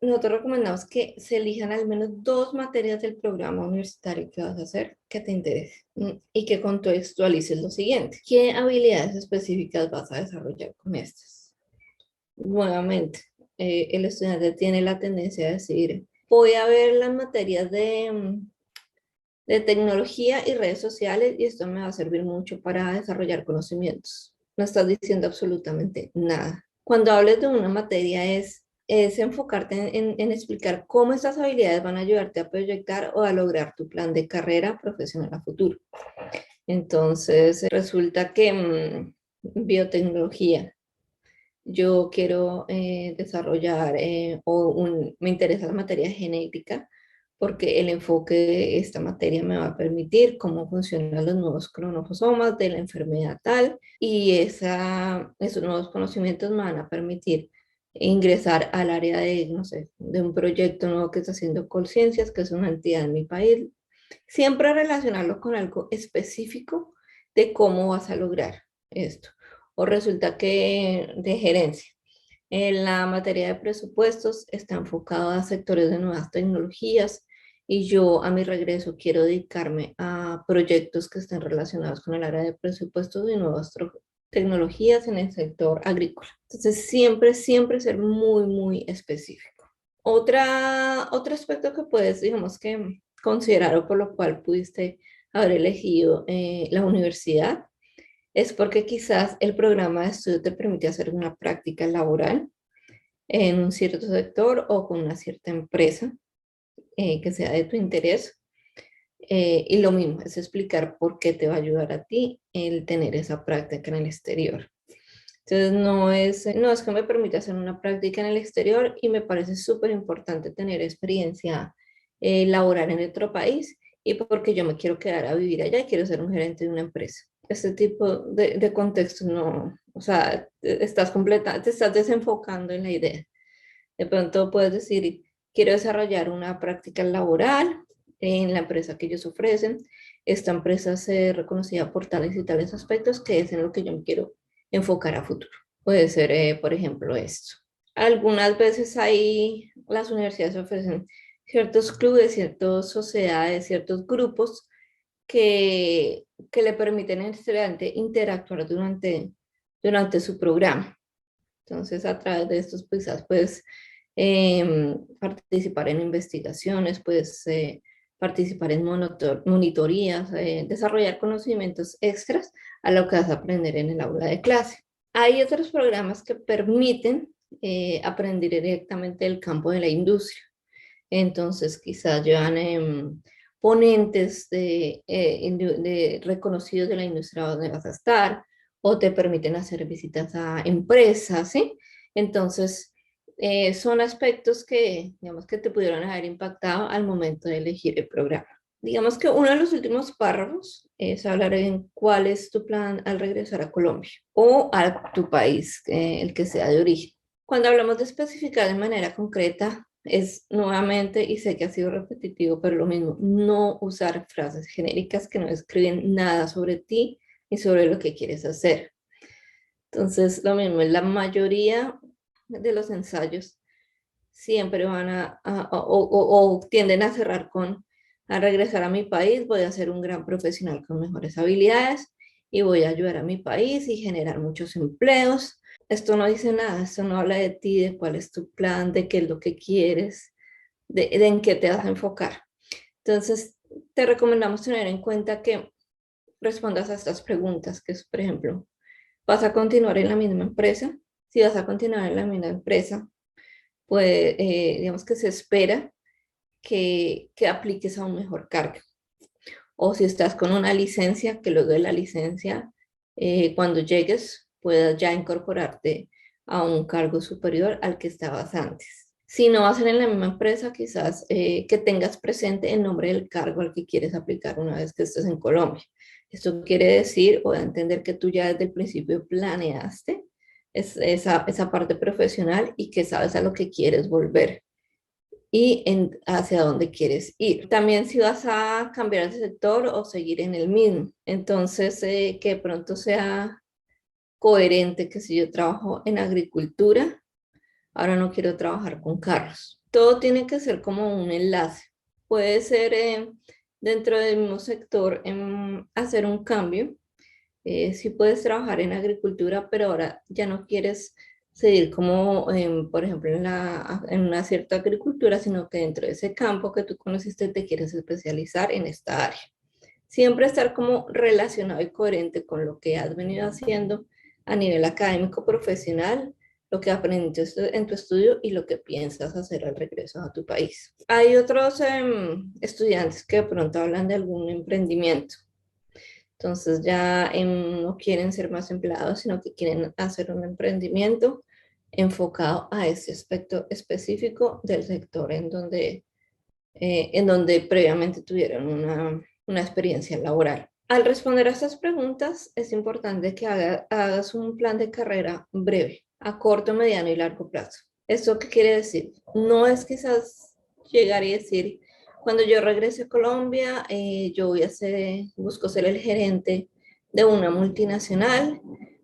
nosotros recomendamos que se elijan al menos 2 materias del programa universitario que vas a hacer que te interese y que contextualices lo siguiente. ¿Qué habilidades específicas vas a desarrollar con estas? Nuevamente, el estudiante tiene la tendencia a decir, voy a ver las materias de tecnología y redes sociales y esto me va a servir mucho para desarrollar conocimientos. No estás diciendo absolutamente nada. Cuando hables de una materia es enfocarte en explicar cómo estas habilidades van a ayudarte a proyectar o a lograr tu plan de carrera profesional a futuro. Entonces, resulta que biotecnología, yo quiero desarrollar me interesa la materia genética porque el enfoque de esta materia me va a permitir cómo funcionan los nuevos cromosomas de la enfermedad tal y esos nuevos conocimientos me van a permitir ingresar al área de, no sé, de un proyecto nuevo que está haciendo Colciencias, que es una entidad en mi país. Siempre relacionarlo con algo específico de cómo vas a lograr esto. O resulta que de gerencia. En la materia de presupuestos está enfocado a sectores de nuevas tecnologías y yo a mi regreso quiero dedicarme a proyectos que estén relacionados con el área de presupuestos y nuevas tecnologías en el sector agrícola. Entonces siempre, siempre ser muy, muy específico. Otro aspecto que puedes, digamos que considerar o por lo cual pudiste haber elegido la universidad es porque quizás el programa de estudio te permite hacer una práctica laboral en un cierto sector o con una cierta empresa que sea de tu interés. Y lo mismo, es explicar por qué te va a ayudar a ti el tener esa práctica en el exterior. Entonces, no es que me permita hacer una práctica en el exterior y me parece súper importante tener experiencia laboral en otro país y porque yo me quiero quedar a vivir allá y quiero ser un gerente de una empresa. Este tipo de contexto no, o sea, te estás desenfocando en la idea. De pronto puedes decir, quiero desarrollar una práctica laboral en la empresa que ellos ofrecen. Esta empresa es reconocida por tales y tales aspectos que es en lo que yo me quiero enfocar a futuro. Puede ser, por ejemplo, esto. Algunas veces las universidades ofrecen ciertos clubes, ciertas sociedades, ciertos grupos que le permiten al estudiante interactuar durante su programa. Entonces, a través de estos, quizás puedes participar en investigaciones, puedes participar en monitorías, desarrollar conocimientos extras a lo que vas a aprender en el aula de clase. Hay otros programas que permiten aprender directamente del campo de la industria. Entonces, quizás llevan ponentes de reconocidos de la industria donde vas a estar, o te permiten hacer visitas a empresas, ¿sí? Entonces, son aspectos que, digamos, que te pudieron haber impactado al momento de elegir el programa. Digamos que uno de los últimos párrafos es hablar en cuál es tu plan al regresar a Colombia o a tu país, el que sea de origen. Cuando hablamos de especificar de manera concreta, es nuevamente, y sé que ha sido repetitivo, pero lo mismo, no usar frases genéricas que no describen nada sobre ti ni sobre lo que quieres hacer. Entonces, lo mismo, la mayoría de los ensayos siempre van o tienden a cerrar con, a regresar a mi país, voy a ser un gran profesional con mejores habilidades y voy a ayudar a mi país y generar muchos empleos. Esto no dice nada, esto no habla de ti, de cuál es tu plan, de qué es lo que quieres, de en qué te vas a enfocar. Entonces, te recomendamos tener en cuenta que respondas a estas preguntas, que es, por ejemplo, ¿vas a continuar en la misma empresa? Si vas a continuar en la misma empresa, pues digamos que se espera que apliques a un mejor cargo. O si estás con una licencia, que luego de la licencia, cuando llegues, puedas ya incorporarte a un cargo superior al que estabas antes. Si no va a ser en la misma empresa, quizás que tengas presente el nombre del cargo al que quieres aplicar una vez que estés en Colombia. Esto quiere decir o entender que tú ya desde el principio planeaste esa parte profesional y que sabes a lo que quieres volver y hacia dónde quieres ir. También si vas a cambiar de sector o seguir en el mismo. Entonces, que de pronto sea coherente que si yo trabajo en agricultura, ahora no quiero trabajar con carros. todo tiene que ser como un enlace. Puede ser dentro del mismo sector hacer un cambio. Sí puedes trabajar en agricultura, pero ahora ya no quieres seguir como, por ejemplo, en una cierta agricultura, sino que dentro de ese campo que tú conociste te quieres especializar en esta área. Siempre estar como relacionado y coherente con lo que has venido haciendo a nivel académico, profesional, lo que aprendiste en tu estudio y lo que piensas hacer al regreso a tu país. Hay otros estudiantes que de pronto hablan de algún emprendimiento. Entonces ya no quieren ser más empleados, sino que quieren hacer un emprendimiento enfocado a ese aspecto específico del sector en donde previamente tuvieron una experiencia laboral. Al responder a estas preguntas, es importante que hagas un plan de carrera breve, a corto, mediano y largo plazo. ¿Esto qué quiere decir? No es quizás llegar y decir, cuando yo regrese a Colombia, yo busco ser el gerente de una multinacional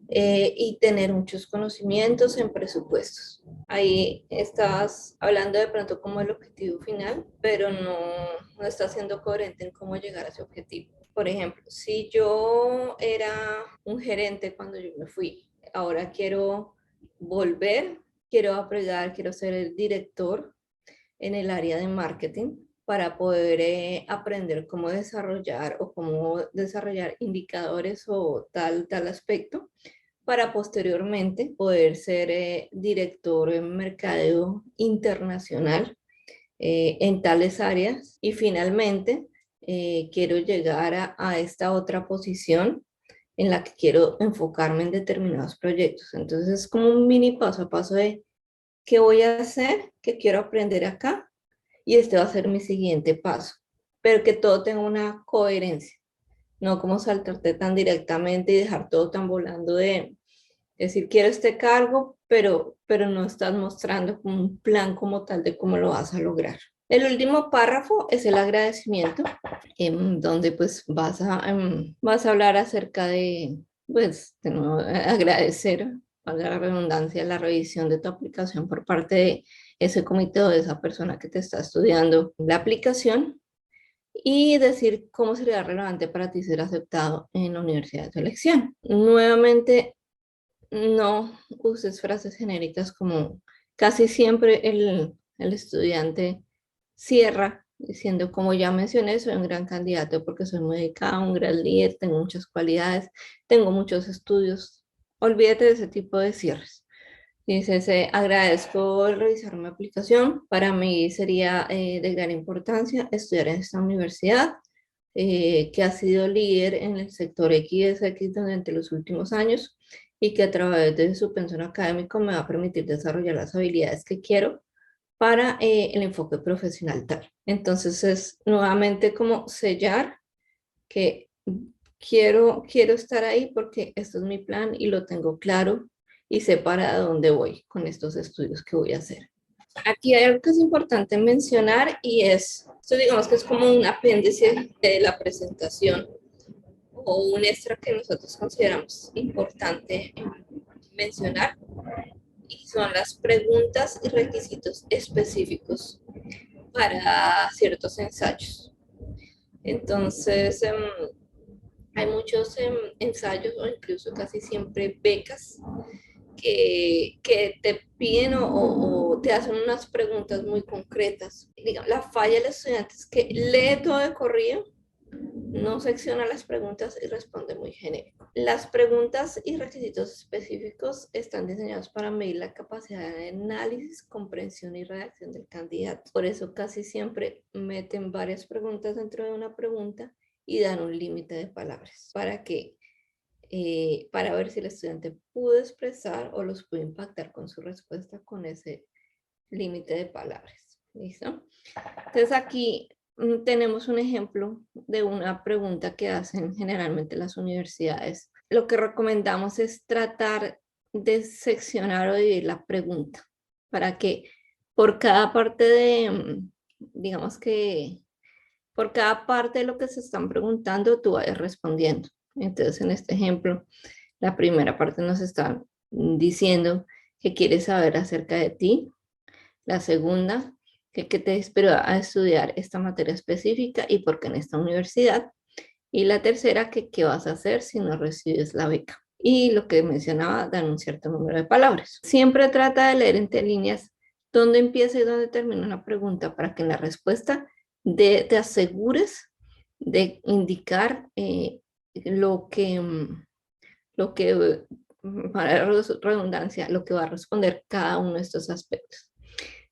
y tener muchos conocimientos en presupuestos. Ahí estás hablando de pronto como el objetivo final, pero no estás siendo coherente en cómo llegar a ese objetivo. Por ejemplo, si yo era un gerente cuando yo me fui, ahora quiero volver, quiero aprender, quiero ser el director en el área de marketing para poder aprender cómo desarrollar o cómo desarrollar indicadores o tal aspecto para posteriormente poder ser director en mercadeo internacional en tales áreas y finalmente quiero llegar a esta otra posición en la que quiero enfocarme en determinados proyectos. Entonces es como un mini paso a paso de qué voy a hacer, qué quiero aprender acá y este va a ser mi siguiente paso, pero que todo tenga una coherencia, no como saltarte tan directamente y dejar todo tan volando de decir, quiero este cargo, pero no estás mostrando como un plan como tal de cómo lo vas a lograr. El último párrafo es el agradecimiento, donde pues vas a hablar acerca de, pues, de nuevo, agradecer, valga la redundancia, la revisión de tu aplicación por parte de ese comité o de esa persona que te está estudiando la aplicación y decir cómo sería relevante para ti ser aceptado en la universidad de tu elección. Nuevamente, no uses frases genéricas como casi siempre el estudiante cierra diciendo, como ya mencioné, soy un gran candidato porque soy muy dedicado, un gran líder, tengo muchas cualidades, tengo muchos estudios. Olvídate de ese tipo de cierres. Dices, agradezco el revisar mi aplicación. Para mí sería de gran importancia estudiar en esta universidad, que ha sido líder en el sector XSX durante los últimos años y que a través de su pensión académico me va a permitir desarrollar las habilidades que quiero para el enfoque profesional tal. Entonces es nuevamente como sellar que quiero estar ahí porque esto es mi plan y lo tengo claro y sé para dónde voy con estos estudios que voy a hacer. Aquí hay algo que es importante mencionar y esto digamos que es como un apéndice de la presentación o un extra que nosotros consideramos importante mencionar y son las preguntas y requisitos específicos para ciertos ensayos. Entonces, hay muchos ensayos o incluso casi siempre becas que te piden o te hacen unas preguntas muy concretas. Digamos, la falla del estudiante es que lee todo de corrido, no secciona las preguntas y responde muy genérico. Las preguntas y requisitos específicos están diseñados para medir la capacidad de análisis, comprensión y redacción del candidato. Por eso casi siempre meten varias preguntas dentro de una pregunta y dan un límite de palabras para ver si el estudiante pudo expresar o los pudo impactar con su respuesta con ese límite de palabras. ¿Listo? Entonces aquí tenemos un ejemplo de una pregunta que hacen generalmente las universidades. Lo que recomendamos es tratar de seccionar o dividir la pregunta para que por cada parte digamos que por cada parte de lo que se están preguntando, tú vayas respondiendo. Entonces, en este ejemplo, la primera parte nos está diciendo que quiere saber acerca de ti. La segunda, qué te inspiró a estudiar esta materia específica y por qué en esta universidad. Y la tercera, que qué vas a hacer si no recibes la beca. Y lo que mencionaba, dan un cierto número de palabras. Siempre trata de leer entre líneas dónde empieza y dónde termina una pregunta para que en la respuesta te asegures de indicar lo que, para redundancia, lo que va a responder cada uno de estos aspectos.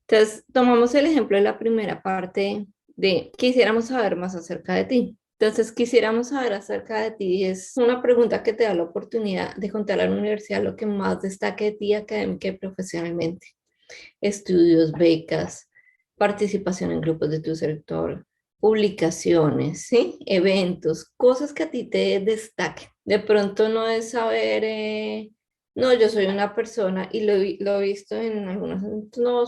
Entonces, tomamos el ejemplo de la primera parte de quisiéramos saber más acerca de ti. Entonces, quisiéramos saber acerca de ti es una pregunta que te da la oportunidad de contar a la universidad lo que más destaque de ti académica y profesionalmente. Estudios, becas, participación en grupos de tu sector, publicaciones, ¿sí? Eventos, cosas que a ti te destaquen. De pronto no es saber, no, yo soy una persona y lo he visto en algunos, no,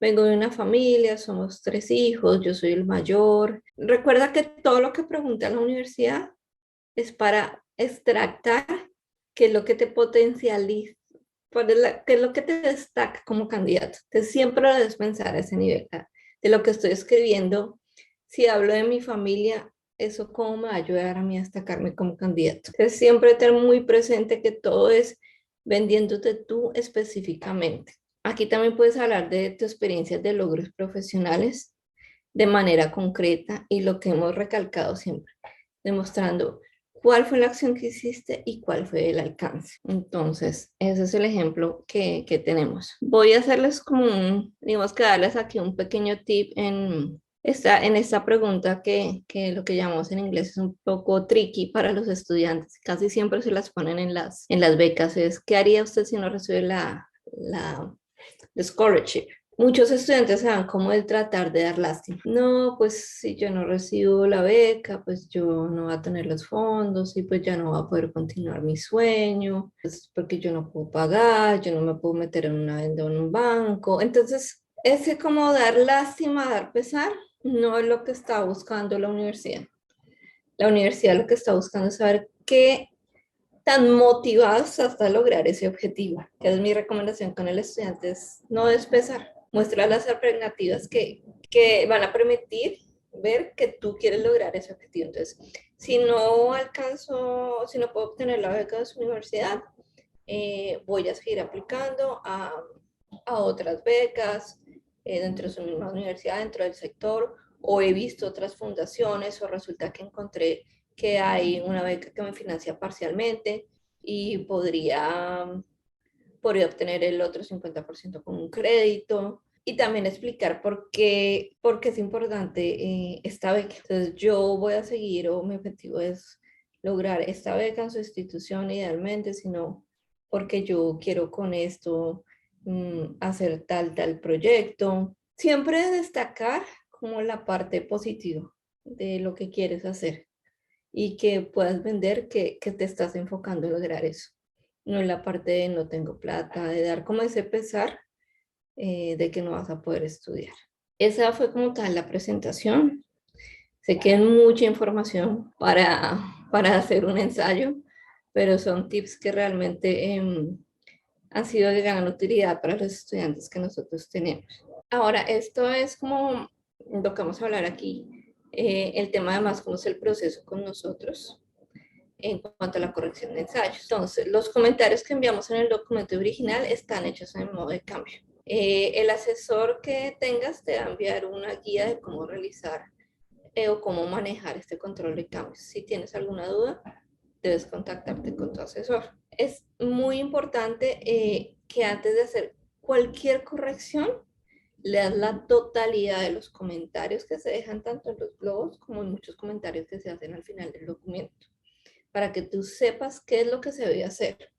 vengo de una familia, somos 3 hijos, yo soy el mayor. Recuerda que todo lo que pregunta la universidad es para extractar qué es lo que te potencializa, qué es lo que te destaca como candidato. Entonces siempre debes pensar a ese nivel, de lo que estoy escribiendo. Si hablo de mi familia, eso cómo me va a ayudar a mí a destacarme como candidato. Entonces siempre tener muy presente que todo es vendiéndote tú específicamente. Aquí también puedes hablar de tu experiencia de logros profesionales de manera concreta y lo que hemos recalcado siempre, demostrando cuál fue la acción que hiciste y cuál fue el alcance. Entonces, ese es el ejemplo que tenemos. Voy a hacerles como digamos que darles aquí un pequeño tip en esta pregunta que lo que llamamos en inglés es un poco tricky para los estudiantes. Casi siempre se las ponen en las becas. Es, ¿qué haría usted si no recibe la scholarship? Muchos estudiantes se van como el tratar de dar lástima. No, pues si yo no recibo la beca, pues yo no voy a tener los fondos y pues ya no voy a poder continuar mi sueño, pues porque yo no puedo pagar, yo no me puedo meter en una venda en un banco. Entonces, ese como dar lástima, dar pesar, no es lo que está buscando la universidad. La universidad lo que está buscando es saber qué tan motivados hasta lograr ese objetivo. Que es mi recomendación con el estudiante, es no despesar. Muestra las alternativas que van a permitir ver que tú quieres lograr ese objetivo. Entonces, si no alcanzo, si no puedo obtener la beca de su universidad, voy a seguir aplicando a otras becas dentro de su misma universidad, dentro del sector, o he visto otras fundaciones, o resulta que encontré que hay una beca que me financia parcialmente y podría obtener el otro 50% con un crédito. Y también explicar por qué es importante esta beca. Entonces yo voy a seguir, o mi objetivo es lograr esta beca en su institución idealmente, sino porque yo quiero con esto hacer tal proyecto. Siempre destacar como la parte positiva de lo que quieres hacer y que puedas vender que te estás enfocando en lograr eso. No en la parte de no tengo plata, de dar como ese pesar de que no vas a poder estudiar. Esa fue como tal la presentación. Sé que es mucha información para hacer un ensayo, pero son tips que realmente han sido de gran utilidad para los estudiantes que nosotros tenemos. Ahora, esto es como lo que vamos a hablar aquí, el tema además, cómo es el proceso con nosotros en cuanto a la corrección de ensayos. Entonces, los comentarios que enviamos en el documento original están hechos en modo de cambio. El asesor que tengas te va a enviar una guía de cómo realizar o cómo manejar este control de cambios. Si tienes alguna duda, debes contactarte con tu asesor. Es muy importante que antes de hacer cualquier corrección, leas la totalidad de los comentarios que se dejan tanto en los blogs como en muchos comentarios que se hacen al final del documento, para que tú sepas qué es lo que se debe hacer.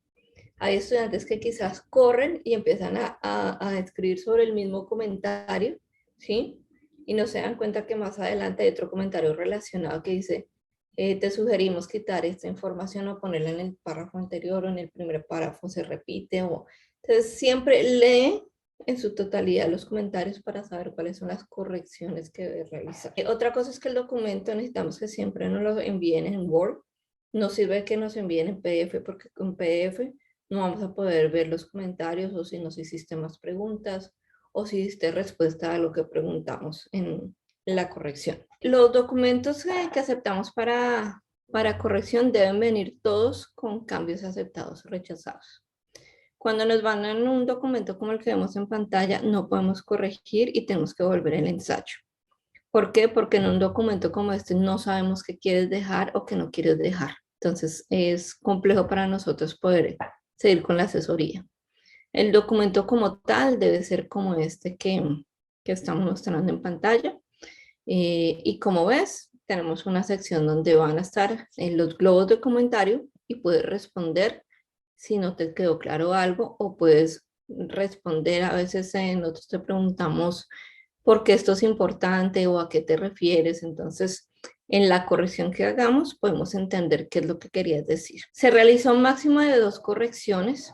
Hay estudiantes que quizás corren y empiezan a escribir sobre el mismo comentario, ¿sí? Y no se dan cuenta que más adelante hay otro comentario relacionado que dice, te sugerimos quitar esta información o ponerla en el párrafo anterior o en el primer párrafo se repite. Entonces siempre lee en su totalidad los comentarios para saber cuáles son las correcciones que debe realizar. Otra cosa es que el documento necesitamos que siempre nos lo envíen en Word. No sirve que nos envíen en PDF porque con PDF no vamos a poder ver los comentarios o si nos hiciste más preguntas o si diste respuesta a lo que preguntamos en la corrección. Los documentos que aceptamos para corrección deben venir todos con cambios aceptados o rechazados. Cuando nos mandan un documento como el que vemos en pantalla, no podemos corregir y tenemos que volver el ensayo. ¿Por qué? Porque en un documento como este no sabemos qué quieres dejar o qué no quieres dejar. Entonces es complejo para nosotros poder seguir con la asesoría. El documento como tal debe ser como este que estamos mostrando en pantalla. Y como ves, tenemos una sección donde van a estar los globos de comentario y puedes responder si no te quedó claro algo o puedes responder. A veces nosotros te preguntamos por qué esto es importante o a qué te refieres. Entonces, en la corrección que hagamos, podemos entender qué es lo que querías decir. Se realizó un máximo de 2 correcciones,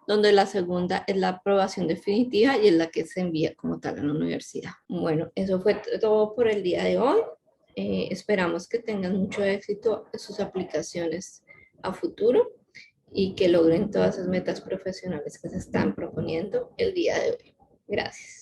donde la segunda es la aprobación definitiva y es la que se envía como tal a la universidad. Bueno, eso fue todo por el día de hoy. Esperamos que tengan mucho éxito en sus aplicaciones a futuro y que logren todas esas metas profesionales que se están proponiendo el día de hoy. Gracias.